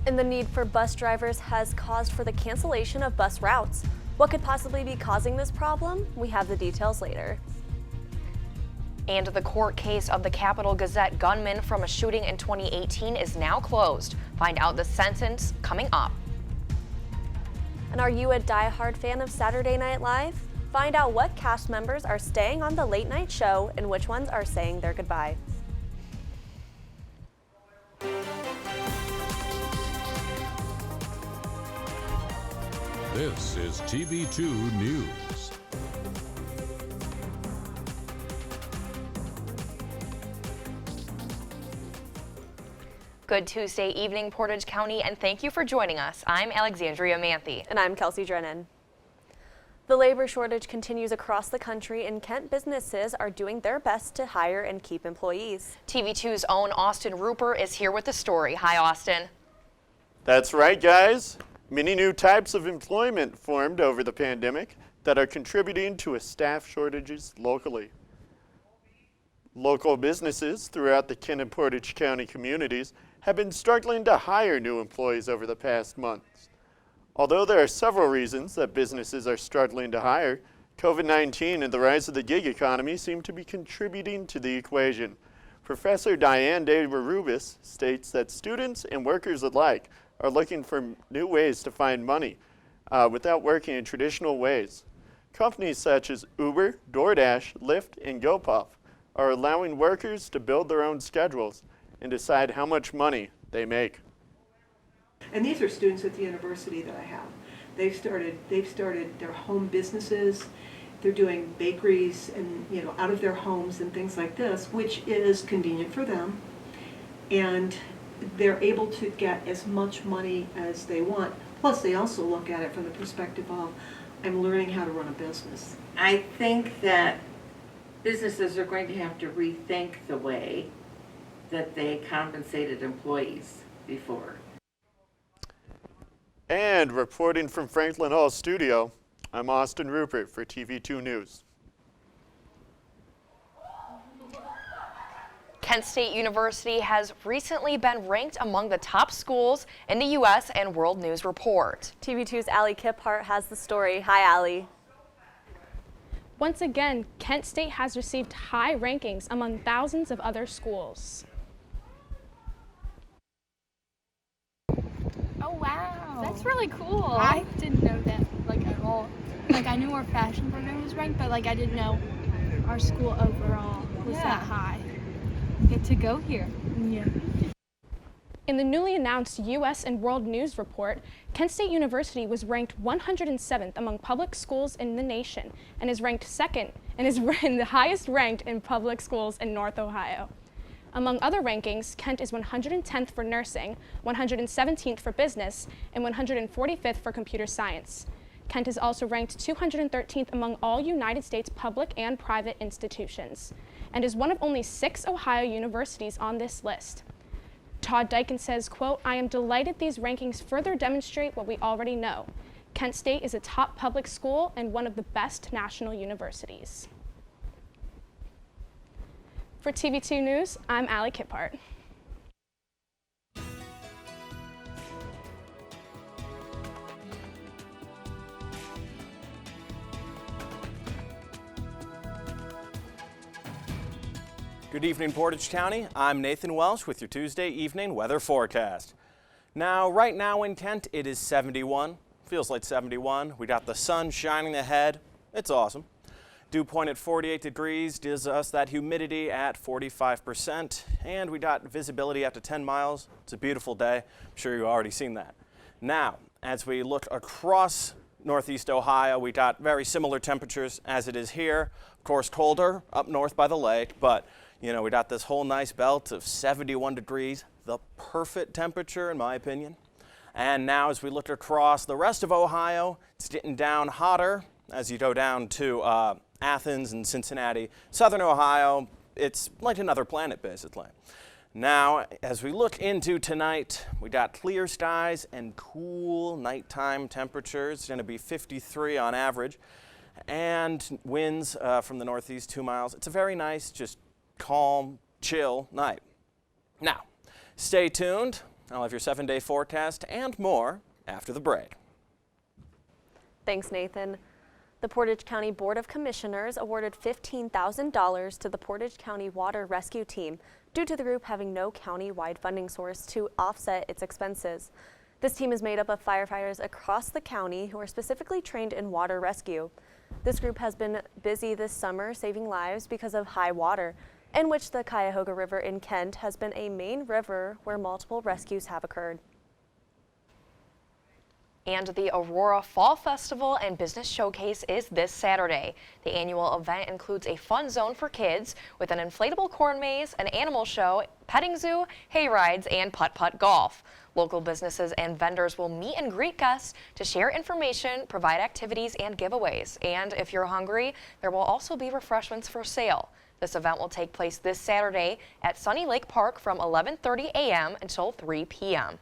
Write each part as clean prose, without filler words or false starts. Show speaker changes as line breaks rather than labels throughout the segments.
And the need for bus drivers has caused for the cancellation of bus routes. What could possibly be causing this problem? We have the details later.
And the court case of the Capitol Gazette gunman from a shooting in 2018 is now closed. Find out the sentence coming up.
And are you a diehard fan of Saturday Night Live? Find out what cast members are staying on the late night show and which ones are saying their goodbye.
This is TV2 News.
Good Tuesday evening, Portage County, and thank you for joining us. I'm Alexandria Manthey.
And I'm Kelsey Drennen. The labor shortage continues across the country, and Kent businesses are doing their best to hire and keep employees.
TV2's own Austin Rupert is here with the story. Hi, Austin.
That's right, guys. Many new types of employment formed over the pandemic that are contributing to a staff shortages locally. Local businesses throughout the Kent and Portage County communities have been struggling to hire new employees over the past months. Although there are several reasons that businesses are struggling to hire, COVID-19 and the rise of the gig economy seem to be contributing to the equation. Professor Diane De-Rubis states that students and workers alike are looking for new ways to find money without working in traditional ways. Companies such as Uber, DoorDash, Lyft, and GoPuff are allowing workers to build their own schedules and decide how much money they make.
And these are students at the university that I have. They've started their home businesses. They're doing bakeries and out of their homes and things like this, which is convenient for them. And they're able to get as much money as they want. Plus, they also look at it from the perspective of, I'm learning how to run a business.
I think that businesses are going to have to rethink the way that they compensated employees before.
And reporting from Franklin Hall Studio, I'm Austin Rupert for TV2 News.
Kent State University has recently been ranked among the top schools in the U.S. and World News Report.
TV2's Kiphart has the story. Hi, Allie.
Once again, Kent State has received high rankings among thousands of other schools.
Oh wow, that's really cool. I didn't know that at all. I knew our fashion program was ranked, but I didn't know our school overall was that high.
Get to go here.
Yeah.
In the newly announced U.S. and World News Report, Kent State University was ranked 107th among public schools in the nation and is ranked second and is the highest ranked in public schools in North Ohio. Among other rankings, Kent is 110th for nursing, 117th for business, and 145th for computer science. Kent is also ranked 213th among all United States public and private institutions, and is one of only 6 Ohio universities on this list. Todd Dyken says, quote, "I am delighted these rankings further demonstrate what we already know. Kent State is a top public school and one of the best national universities." For TV2 News, I'm Kiphart.
Good evening, Portage County. I'm Nathan Welsh with your Tuesday evening weather forecast. Now, right now in Kent, it is 71. Feels like 71. We got the sun shining ahead. It's awesome. Dew point at 48 degrees gives us that humidity at 45%, and we got visibility up to 10 miles. It's a beautiful day. I'm sure you've already seen that. Now, as we look across Northeast Ohio, we got very similar temperatures as it is here. Of course, colder up north by the lake, but we got this whole nice belt of 71 degrees, the perfect temperature in my opinion. And now as we look across the rest of Ohio, it's getting down hotter as you go down to Athens and Cincinnati. Southern Ohio, it's like another planet basically. Now, as we look into tonight, we got clear skies and cool nighttime temperatures. It's going to be 53 on average, and winds from the northeast 2 miles. It's a very nice, just calm, chill night. Now, stay tuned. I'll have your 7-day forecast and more after the break.
Thanks, Nathan. The Portage County Board of Commissioners awarded $15,000 to the Portage County Water Rescue Team due to the group having no county-wide funding source to offset its expenses. This team is made up of firefighters across the county who are specifically trained in water rescue. This group has been busy this summer saving lives because of high water, in which the Cuyahoga River in Kent has been a main river where multiple rescues have occurred.
And the Aurora Fall Festival and Business Showcase is this Saturday. The annual event includes a fun zone for kids with an inflatable corn maze, an animal show, petting zoo, hay rides, and putt-putt golf. Local businesses and vendors will meet and greet guests to share information, provide activities, and giveaways. And if you're hungry, there will also be refreshments for sale. This event will take place this Saturday at Sunny Lake Park from 11:30 a.m. until 3 p.m.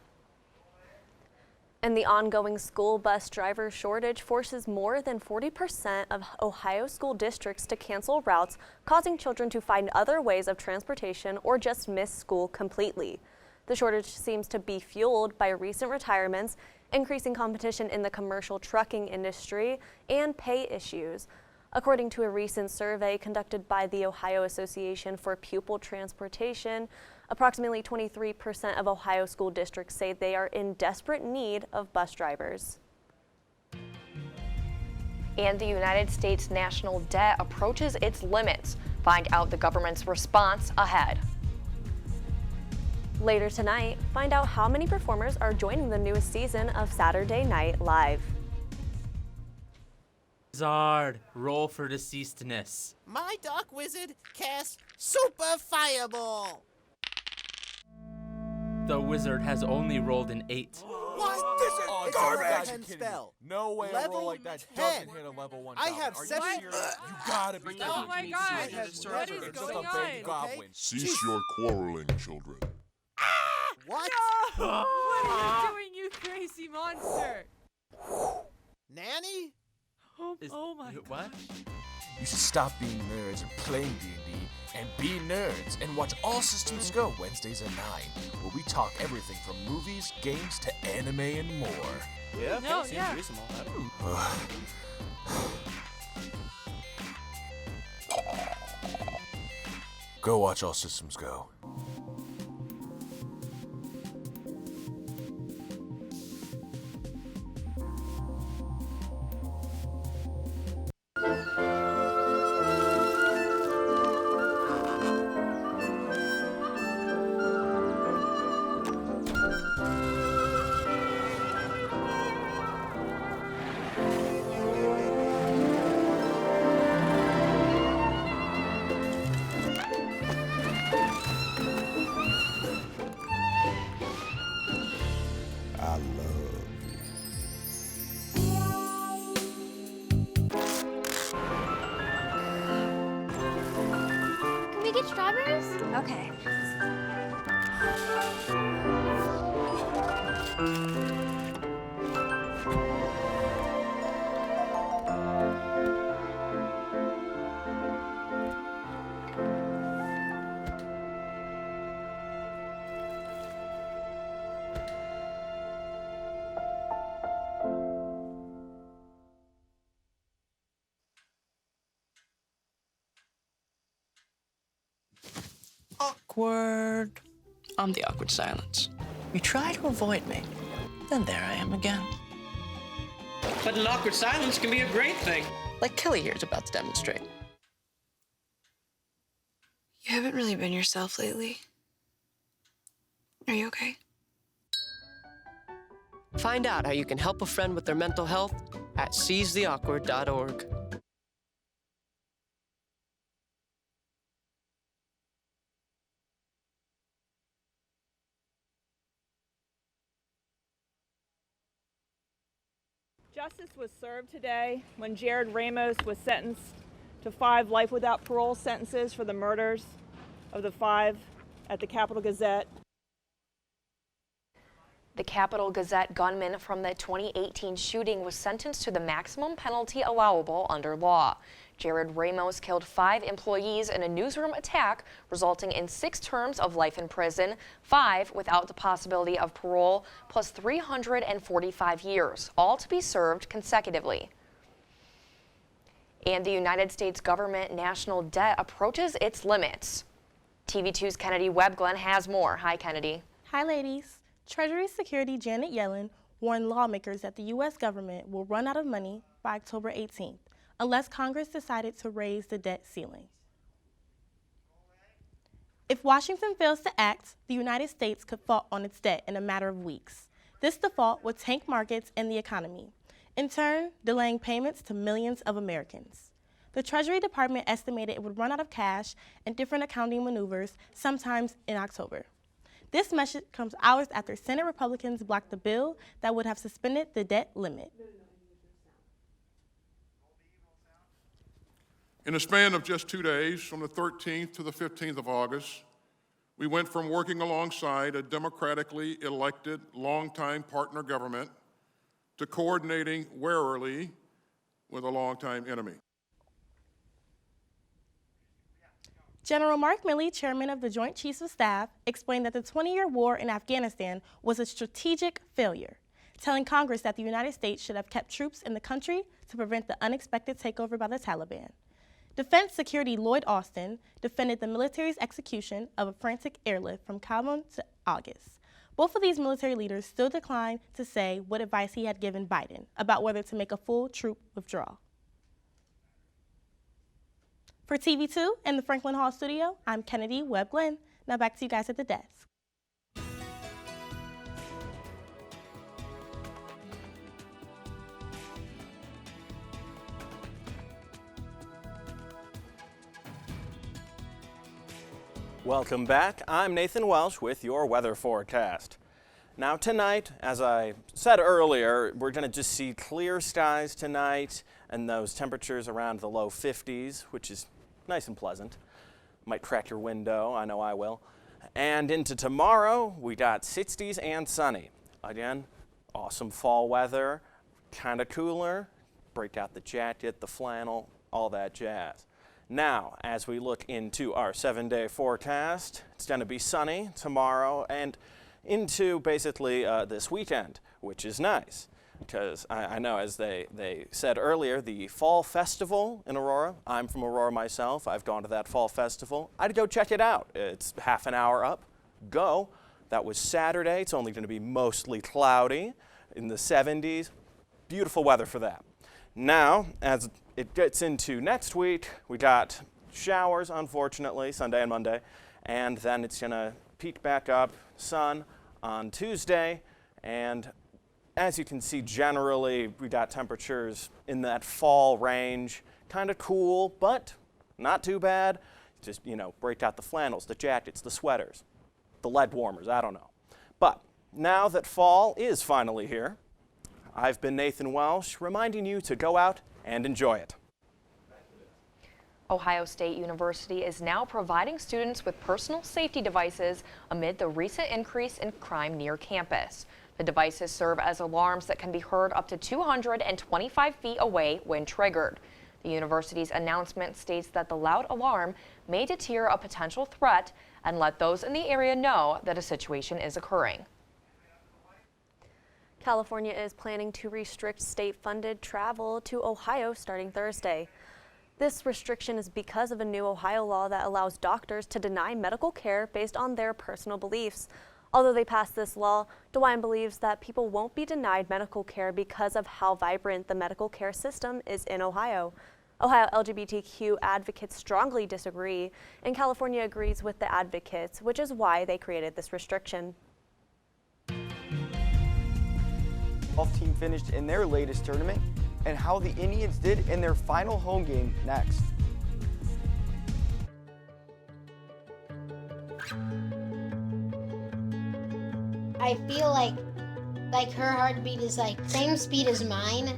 And the ongoing school bus driver shortage forces more than 40% of Ohio school districts to cancel routes, causing children to find other ways of transportation or just miss school completely. The shortage seems to be fueled by recent retirements, increasing competition in the commercial trucking industry, and pay issues. According to a recent survey conducted by the Ohio Association for Pupil Transportation, approximately 23% of Ohio school districts say they are in desperate need of bus drivers.
And the United States national debt approaches its limits. Find out the government's response ahead.
Later tonight, find out how many performers are joining the newest season of Saturday Night Live.
Zard, roll for deceasedness.
My Dark Wizard casts Super Fireball.
The wizard has only rolled an 8.
What? This is garbage! It's a spell.
No way a roll like that doesn't hit a level 1
I have 7.
You gotta be kidding.
Oh my god! What is going on?
Goblin.
Cease your quarreling, children.
What?
No! What are you doing, you crazy monster?
Nanny?
Oh my god.
What?
You should stop being nerds and playing D&D and be nerds and watch All Systems Go Wednesdays at 9, where we talk everything from movies, games, to anime and more.
Yeah,
No,
seems
yeah.
reasonable.
Go watch All Systems Go.
Can we get strawberries?
Okay.
Awkward. I'm the awkward silence. You try to avoid me, then there I am again.
But an awkward silence can be a great thing.
Like Kelly here is about to demonstrate.
You haven't really been yourself lately. Are you okay?
Find out how you can help a friend with their mental health at seizetheawkward.org.
Justice was served today when Jared Ramos was sentenced to 5 life without parole sentences for the murders of the 5 at the Capitol Gazette.
The Capital Gazette gunman from the 2018 shooting was sentenced to the maximum penalty allowable under law. Jared Ramos killed 5 employees in a newsroom attack, resulting in 6 terms of life in prison, 5 without the possibility of parole, plus 345 years, all to be served consecutively. And the United States government national debt approaches its limits. TV2's Kennedy Webb-Glenn has more. Hi, Kennedy.
Hi, ladies. Treasury Secretary Janet Yellen warned lawmakers that the U.S. government will run out of money by October 18th unless Congress decided to raise the debt ceiling. If Washington fails to act, the United States could fall on its debt in a matter of weeks. This default would tank markets and the economy, in turn delaying payments to millions of Americans. The Treasury Department estimated it would run out of cash and different accounting maneuvers sometimes in October. This message comes hours after Senate Republicans blocked the bill that would have suspended the debt limit.
In a span of just 2 days, from the 13th to the 15th of August, we went from working alongside a democratically elected, longtime partner government to coordinating warily with a longtime enemy.
General Mark Milley, chairman of the Joint Chiefs of Staff, explained that the 20-year war in Afghanistan was a strategic failure, telling Congress that the United States should have kept troops in the country to prevent the unexpected takeover by the Taliban. Defense Secretary Lloyd Austin defended the military's execution of a frantic airlift from Kabul to August. Both of these military leaders still declined to say what advice he had given Biden about whether to make a full troop withdrawal. For TV2 and the Franklin Hall studio, I'm Kennedy Webb-Glenn. Now back to you guys at the desk.
Welcome back. I'm Nathan Welsh with your weather forecast. Now tonight, as I said earlier, we're going to just see clear skies tonight and those temperatures around the low 50s, which is nice and pleasant. Might crack your window, I know I will. And into tomorrow, we got 60s and sunny. Again, awesome fall weather, kind of cooler. Break out the jacket, the flannel, all that jazz. Now, as we look into our 7-day forecast, it's going to be sunny tomorrow and into basically this weekend, which is nice. Because I know, as they said earlier, the Fall Festival in Aurora, I'm from Aurora myself, I've gone to that Fall Festival. I'd go check it out. It's half an hour up. Go. That was Saturday. It's only going to be mostly cloudy in the 70s. Beautiful weather for that. Now, as it gets into next week, we got showers, unfortunately, Sunday and Monday, and then it's going to peak back up, sun on Tuesday, and as you can see, generally, we got temperatures in that fall range, kind of cool, but not too bad. Just, break out the flannels, the jackets, the sweaters, the lead warmers, I don't know. But now that fall is finally here, I've been Nathan Welsh, reminding you to go out and enjoy it.
Ohio State University is now providing students with personal safety devices amid the recent increase in crime near campus. The devices serve as alarms that can be heard up to 225 feet away when triggered. The university's announcement states that the loud alarm may deter a potential threat and let those in the area know that a situation is occurring.
California is planning to restrict state-funded travel to Ohio starting Thursday. This restriction is because of a new Ohio law that allows doctors to deny medical care based on their personal beliefs. Although they passed this law, DeWine believes that people won't be denied medical care because of how vibrant the medical care system is in Ohio. Ohio LGBTQ advocates strongly disagree, and California agrees with the advocates, which is why they created this restriction.
Golf team finished in their latest tournament, and how the Indians did in their final home game next.
I feel like her heartbeat is like same speed as mine,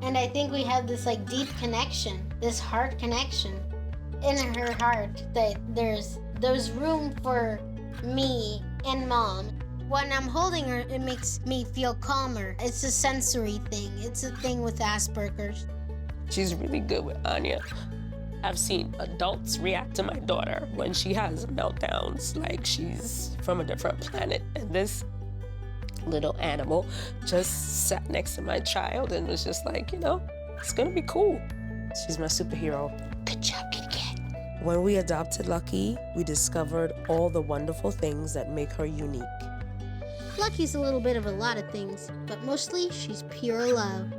and I think we have this like deep connection, this heart connection in her heart, that there's room for me and Mom. When I'm holding her, it makes me feel calmer. It's a sensory thing. It's a thing with Asperger's.
She's really good with Anya. I've seen adults react to my daughter when she has meltdowns, like she's from a different planet. And this little animal just sat next to my child and was just like, you know, it's gonna be cool. She's my superhero. Good job, kitty cat. When we adopted Lucky, we discovered all the wonderful things that make her unique.
Lucky's a little bit of a lot of things, but mostly she's pure love.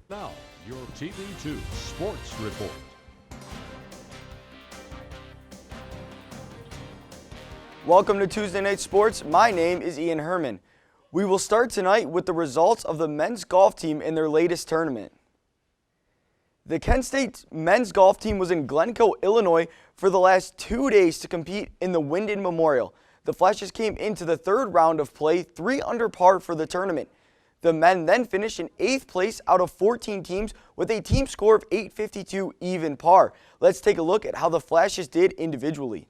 Now, your TV2 Sports Report.
Welcome to Tuesday Night Sports. My name is Ian Herrmann. We will start tonight with the results of the men's golf team in their latest tournament. The Kent State men's golf team was in Glencoe, Illinois for the last 2 days to compete in the Wyndon Memorial. The Flashes came into the third round of play 3 under par for the tournament. The men then finished in 8th place out of 14 teams with a team score of 852 even par. Let's take a look at how the Flashes did individually.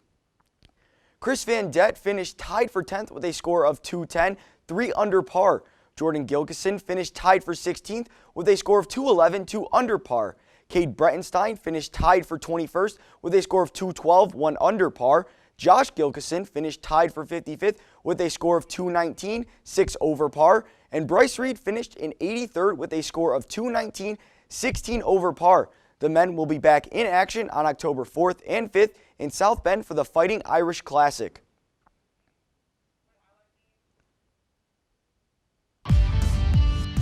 Chris Van Dett finished tied for 10th with a score of 210, 3 under par. Jordan Gilkison finished tied for 16th with a score of 211, 2 under par. Cade Brettenstein finished tied for 21st with a score of 212, 1 under par. Josh Gilkison finished tied for 55th with a score of 219, 6 over par. And Bryce Reed finished in 83rd with a score of 219, 16 over par. The men will be back in action on October 4th and 5th in South Bend for the Fighting Irish Classic.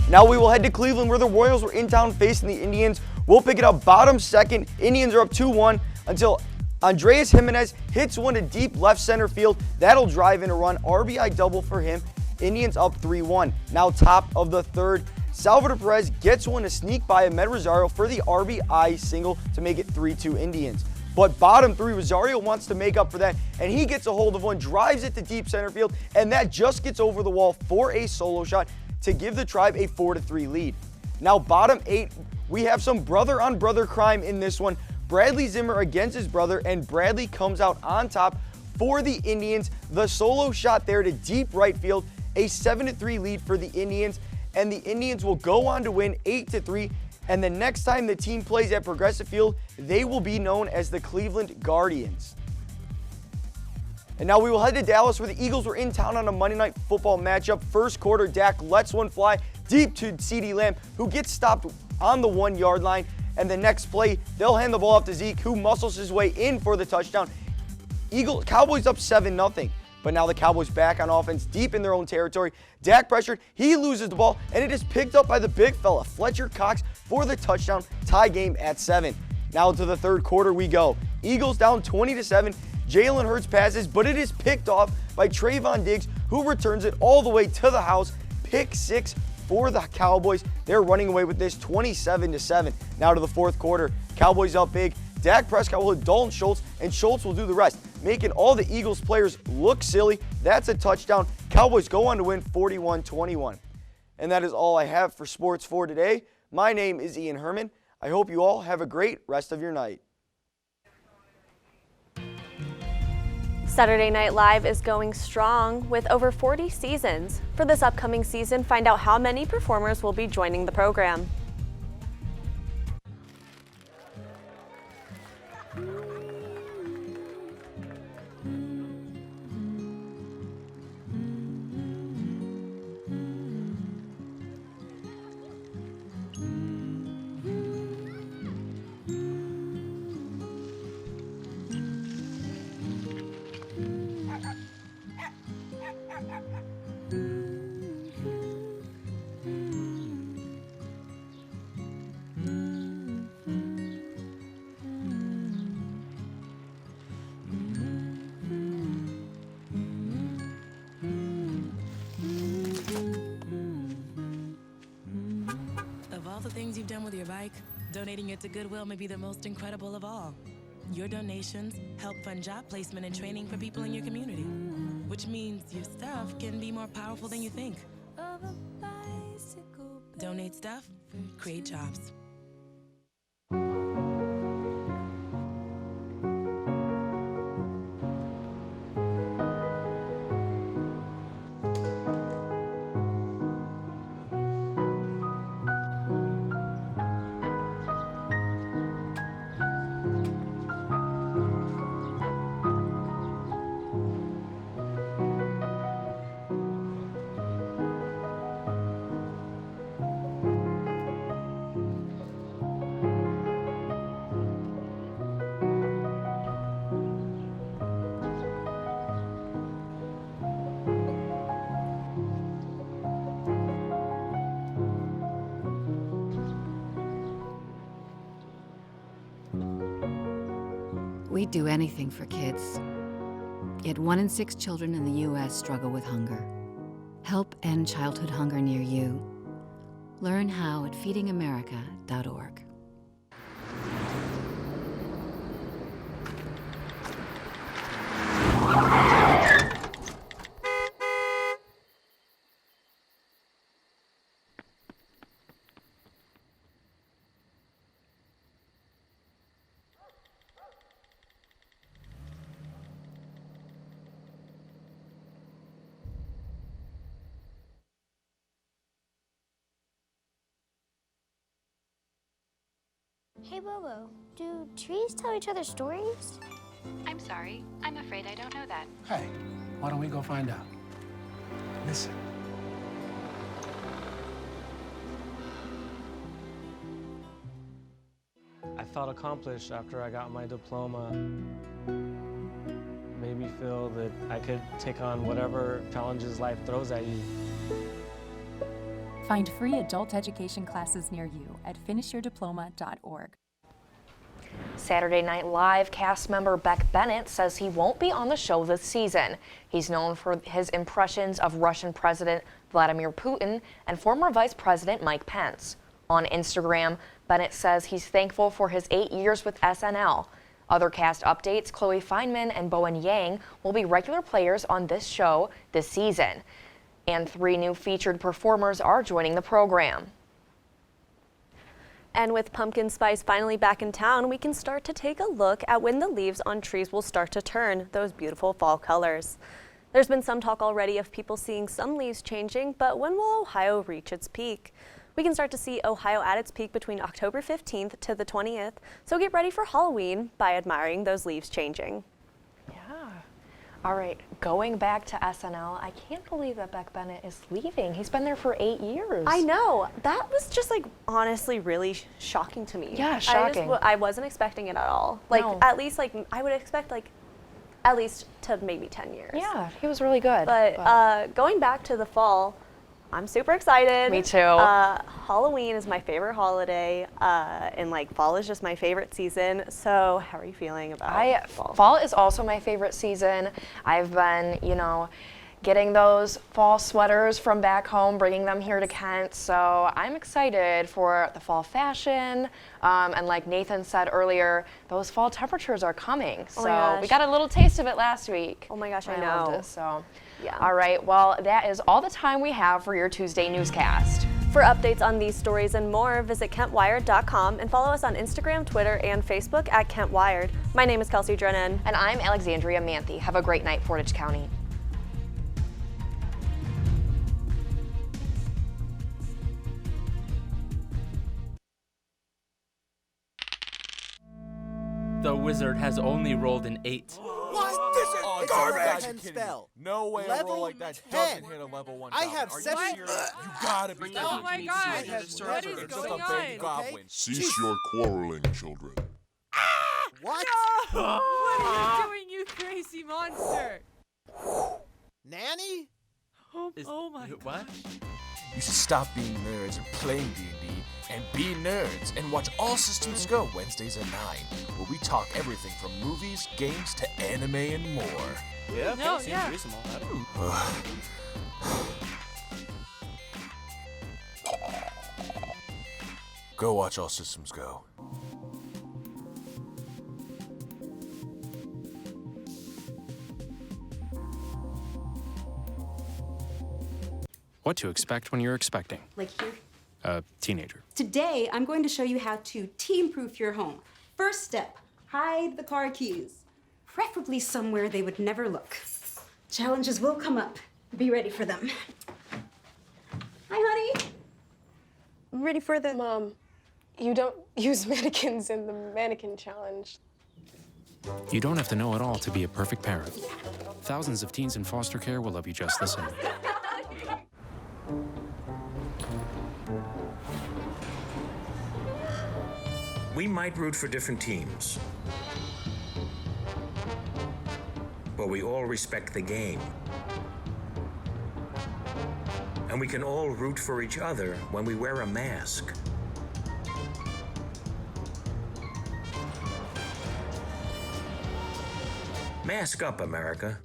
Now we will head to Cleveland where the Royals were in town facing the Indians. We'll pick it up bottom second. Indians are up 2-1 until Andreas Jimenez hits one to deep left center field. That'll drive in a run. RBI double for him. Indians up 3-1. Now top of the third, Salvador Perez gets one to sneak by Ahmed Rosario for the RBI single to make it 3-2 Indians. But bottom three, Rosario wants to make up for that, and he gets a hold of one, drives it to deep center field, and that just gets over the wall for a solo shot to give the Tribe a 4-3 lead. Now bottom 8, we have some brother-on-brother crime in this one. Bradley Zimmer against his brother, and Bradley comes out on top for the Indians. The solo shot there to deep right field, a 7-3 lead for the Indians, and the Indians will go on to win 8-3, and the next time the team plays at Progressive Field, they will be known as the Cleveland Guardians. And now we will head to Dallas where the Eagles were in town on a Monday Night Football matchup. First quarter, Dak lets one fly deep to CeeDee Lamb, who gets stopped on the 1-yard line, and the next play, they'll hand the ball off to Zeke, who muscles his way in for the touchdown. Cowboys up 7-0. But now the Cowboys back on offense deep in their own territory. Dak pressured, he loses the ball, and it is picked up by the big fella, Fletcher Cox, for the touchdown, tie game at 7. Now to the third quarter we go. Eagles down 20-7. Jalen Hurts passes, but it is picked off by Trayvon Diggs, who returns it all the way to the house. Pick 6 for the Cowboys. They're running away with this 27-7. Now to the fourth quarter. Cowboys up big. Dak Prescott will hit Dalton Schultz, and Schultz will do the rest, making all the Eagles players look silly. That's a touchdown. Cowboys go on to win 41-21. And that is all I have for sports for today. My name is Ian Herrmann. I hope you all have a great rest of your night.
Saturday Night Live is going strong with over 40 seasons. For this upcoming season, find out how many performers will be joining the program.
you've done with your bike, donating it to Goodwill may be the most incredible of all. Your donations help fund job placement and training for people in your community, which means your stuff can be more powerful than you think. Donate stuff, create jobs.
We'd do anything for kids. Yet 1 in 6 children in the U.S. struggle with hunger. Help end childhood hunger near you. Learn how at feedingamerica.org.
Hey Bobo, do trees tell each other stories?
I'm sorry. I'm afraid I don't know that.
Hey, why don't we go find out? Listen.
I felt accomplished after I got my diploma. Made me feel that I could take on whatever challenges life throws at you.
Find free adult education classes near you at finishyourdiploma.org.
Saturday Night Live cast member Beck Bennett says he won't be on the show this season. He's known for his impressions of Russian President Vladimir Putin and former Vice President Mike Pence. On Instagram, Bennett says he's thankful for his 8 years with SNL. Other cast updates, Chloe Fineman and Bowen Yang will be regular players on this show this season. And 3 new featured performers are joining the program.
And with pumpkin spice finally back in town, we can start to take a look at when the leaves on trees will start to turn those beautiful fall colors. There's been some talk already of people seeing some leaves changing, but when will Ohio reach its peak? We can start to see Ohio at its peak between October 15th to the 20th, so get ready for Halloween by admiring those leaves changing.
All right, going back to SNL, I can't believe that Beck Bennett is leaving. He's been there for 8 years.
I know. That was just like honestly really shocking to me.
Yeah, shocking.
I wasn't expecting it at all. Like
No.
at least like I would expect like at least to maybe 10 years.
Yeah, he was really good.
But going back to the fall, I'm super excited.
Me too.
Halloween is my favorite holiday, and like fall is just my favorite season. So how are you feeling about fall?
Fall is also my favorite season. I've been, getting those fall sweaters from back home, bringing them here to Kent. So I'm excited for the fall fashion. And like Nathan said earlier, those fall temperatures are coming.
Oh my
So
gosh.
we got a little taste of it last week.
Oh my gosh, I
loved
know.
it, so.
Yeah.
All right, well, that is all the time we have for your Tuesday newscast.
For updates on these stories and more, visit KentWired.com and follow us on Instagram, Twitter, and Facebook at KentWired. My name is Kelsey Drennen.
And I'm Alexandria Manthey. Have a great night, Portage County.
The wizard has only rolled an 8.
What? This is
Oh,
it's
garbage.
a
You
level
gotta
10
be kidding
spell.
me. No way a
Level
roll like that
10.
doesn't hit a level 1
I
goblin.
have
Are you
7.
serious? You gotta be kidding
Oh
me.
my
You
God.
serious?
What
It's
is
just a
going
baby
on?
goblin.
Cease your quarreling, children.
What?
No! What are you doing, you crazy monster?
Nanny?
Oh my
What?
You should stop being nerds and playing D&D and be nerds and watch All Systems Go Wednesdays at 9, where we talk everything from movies, games to anime and more.
Yeah,
No,
seems
yeah.
reasonable.
Go Go watch All Systems Go.
What to expect when you're expecting
Like here.
a teenager.
Today, I'm going to show you how to teen-proof your home. First step, hide the car keys. Preferably somewhere they would never look. Challenges will come up. Be ready for them. Hi, honey.
I'm ready for the... Mom, you don't use mannequins in the mannequin challenge.
You don't have to know it all to be a perfect parent. Thousands of teens in foster care will love you just the same.
We might root for different teams, but we all respect the game. And we can all root for each other when we wear a mask. Mask up, America.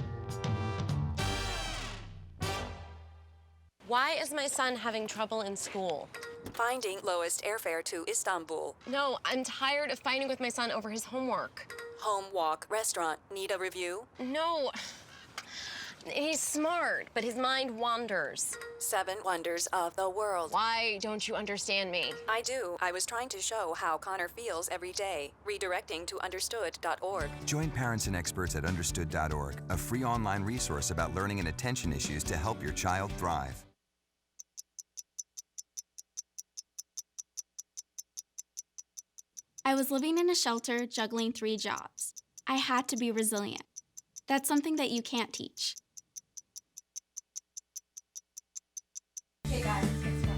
Why is my son having trouble in school?
Finding lowest airfare to Istanbul.
No, I'm tired of fighting with my son over his homework.
Home, walk, restaurant. Need a review?
No. He's smart, but his mind wanders.
7 wonders of the world.
Why don't you understand me?
I do. I was trying to show how Connor feels every day. Redirecting to understood.org.
Join parents and experts at understood.org, a free online resource about learning and attention issues to help your child thrive.
I was living in a shelter, juggling 3 jobs. I had to be resilient. That's something that you can't teach.
Hey guys, guess what?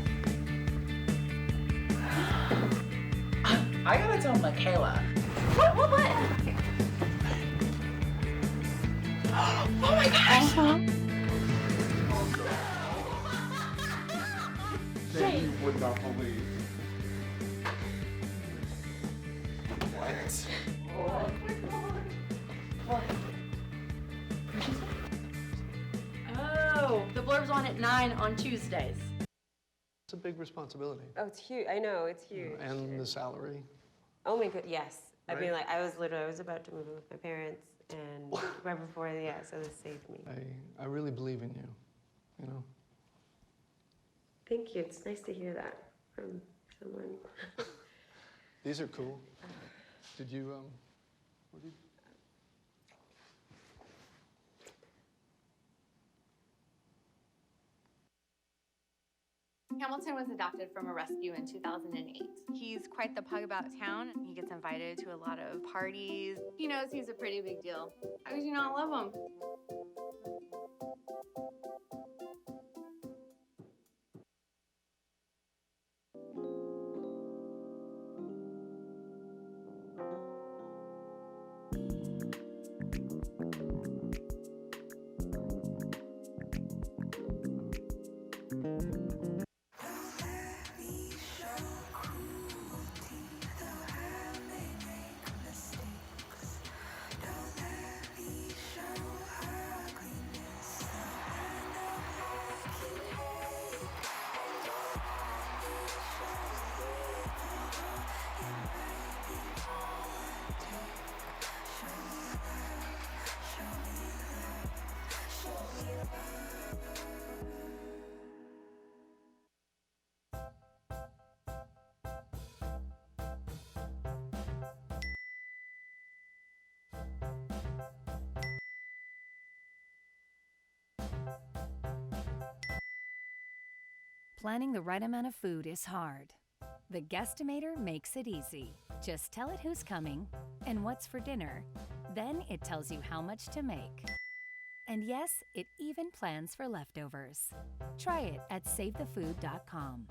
I gotta tell Michaela.
What?
Oh my gosh!
That you would not believe.
Oh, the blurb's on at 9 on Tuesdays.
It's a big responsibility.
Oh, it's huge. I know, it's huge.
And the salary.
Oh my god, yes. I mean,
Right.
like, I was about to move in with my parents, and right before, so this saved me.
I really believe in you, you know.
Thank you. It's nice to hear that from someone.
These are cool. Did you, what did you?
Hamilton was adopted from a rescue in 2008. He's quite the pug about town. He gets invited to a lot of parties. He knows he's a pretty big deal. How could you not love him?
Planning the right amount of food is hard. The Guestimator makes it easy. Just tell it who's coming and what's for dinner. Then it tells you how much to make. And yes, it even plans for leftovers. Try it at SaveTheFood.com.